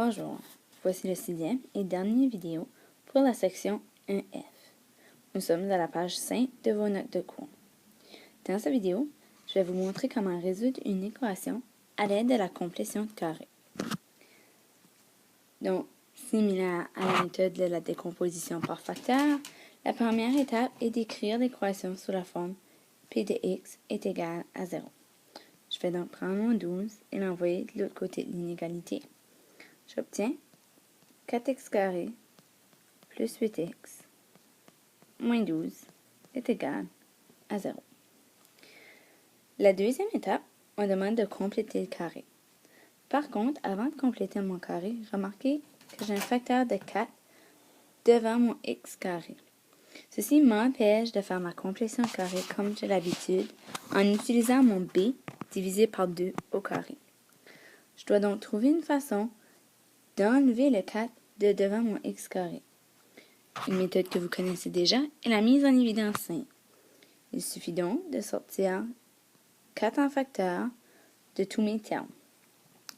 Bonjour, voici le 6e et dernière vidéo pour la section 1F. Nous sommes à la page 5 de vos notes de cours. Dans cette vidéo, je vais vous montrer comment résoudre une équation à l'aide de la complétion de carrés. Donc, similaire à la méthode de la décomposition par facteur, la première étape est d'écrire l'équation sous la forme P de x est égal à 0. Je vais donc prendre mon 12 et l'envoyer de l'autre côté de l'inégalité. J'obtiens 4x carré plus 8x moins 12 est égal à 0. La deuxième étape, on demande de compléter le carré. Par contre, avant de compléter mon carré, remarquez que j'ai un facteur de 4 devant mon x carré. Ceci m'empêche de faire ma complétion carré comme j'ai l'habitude en utilisant mon b divisé par 2 au carré. Je dois donc trouver une façon d'enlever le 4 de devant mon x carré. Une méthode que vous connaissez déjà est la mise en évidence simple. Il suffit donc de sortir 4 en facteur de tous mes termes.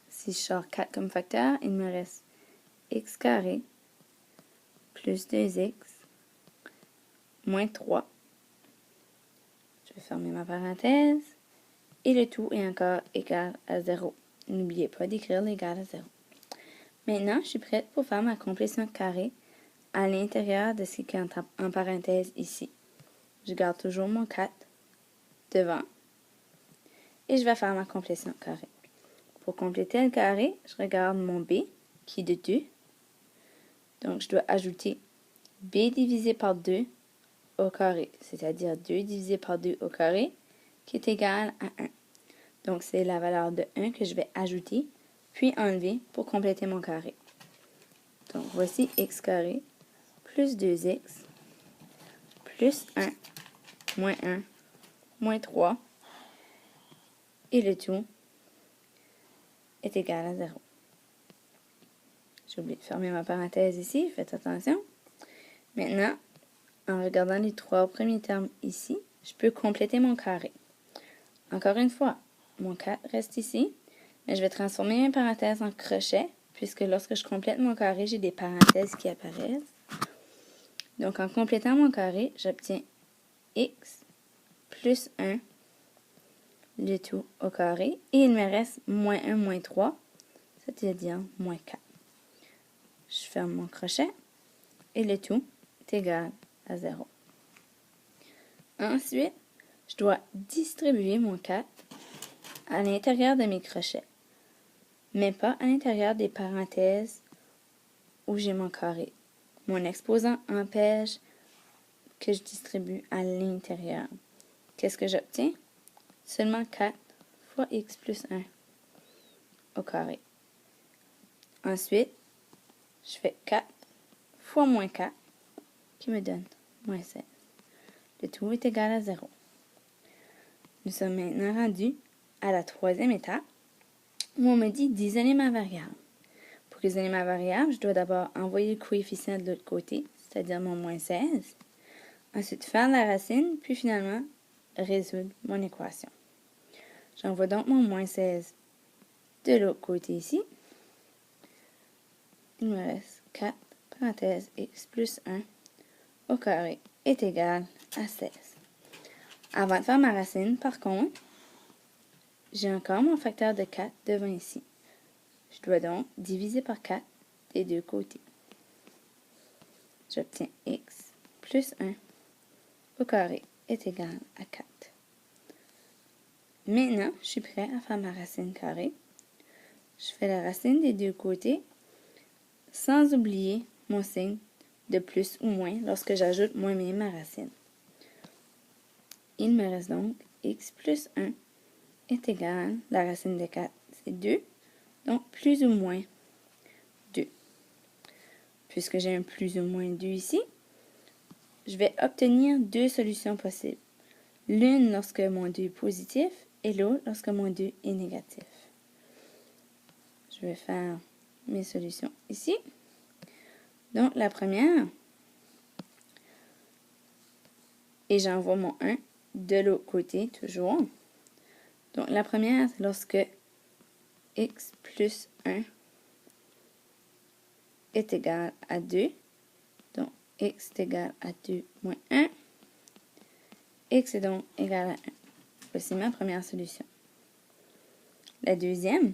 Si je sors 4 comme facteur, il me reste x carré plus 2x moins 3. Je vais fermer ma parenthèse. Et le tout est encore égal à 0. N'oubliez pas d'écrire l'égal à 0. Maintenant, je suis prête pour faire ma complétion de carré à l'intérieur de ce qui est en parenthèse ici. Je garde toujours mon 4 devant et je vais faire ma complétion de carré. Pour compléter le carré, je regarde mon b qui est de 2. Donc, je dois ajouter b divisé par 2 au carré, c'est-à-dire 2 divisé par 2 au carré, qui est égal à 1. Donc, c'est la valeur de 1 que je vais ajouter, puis enlever pour compléter mon carré. Donc, voici x carré plus 2x plus 1 moins 3 et le tout est égal à 0. J'ai oublié de fermer ma parenthèse ici, faites attention. Maintenant, en regardant les 3 premiers termes ici, je peux compléter mon carré. Encore une fois, mon 4 reste ici, mais je vais transformer mes parenthèses en crochets, puisque lorsque je complète mon carré, j'ai des parenthèses qui apparaissent. Donc, en complétant mon carré, j'obtiens x plus 1, le tout au carré, et il me reste moins 1, moins 3, c'est-à-dire moins 4. Je ferme mon crochet, et le tout est égal à 0. Ensuite, je dois distribuer mon 4 à l'intérieur de mes crochets, mais pas à l'intérieur des parenthèses où j'ai mon carré. Mon exposant empêche que je distribue à l'intérieur. Qu'est-ce que j'obtiens? Seulement 4 fois x plus 1 au carré. Ensuite, je fais 4 fois moins 4 qui me donne moins 16. Le tout est égal à 0. Nous sommes maintenant rendus à la troisième étape où on me dit d'isoler ma variable. Pour isoler ma variable, je dois d'abord envoyer le coefficient de l'autre côté, c'est-à-dire mon moins 16. Ensuite, faire la racine, puis finalement, résoudre mon équation. J'envoie donc mon moins 16 de l'autre côté ici. Il me reste 4 parenthèse x plus 1 au carré est égal à 16. Avant de faire ma racine, par contre, j'ai encore mon facteur de 4 devant ici. Je dois donc diviser par 4 des deux côtés. J'obtiens x plus 1 au carré est égal à 4. Maintenant, je suis prêt à faire ma racine carrée. Je fais la racine des deux côtés sans oublier mon signe de plus ou moins lorsque j'ajoute moi-même ma racine. Il me reste donc x plus 1 est égal, la racine de 4 c'est 2, donc plus ou moins 2. Puisque j'ai un plus ou moins 2 ici, je vais obtenir deux solutions possibles. L'une lorsque mon 2 est positif et l'autre lorsque mon 2 est négatif. Je vais faire mes solutions ici. Donc, la première, et j'envoie mon 1 de l'autre côté, toujours. Donc, la première, c'est lorsque x plus 1 est égal à 2. Donc, x est égal à 2 moins 1. X est donc égal à 1. Voici ma première solution. La deuxième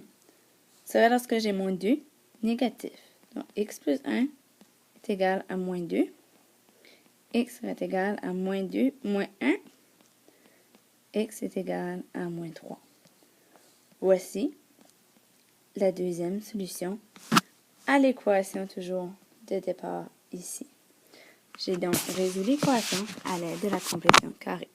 sera lorsque j'ai moins 2 négatif. Donc, x plus 1 est égal à moins 2. X serait égal à moins 2 moins 1. X est égal à moins 3. Voici la deuxième solution à l'équation toujours de départ ici. J'ai donc résolu l'équation à l'aide de la complétion carrée.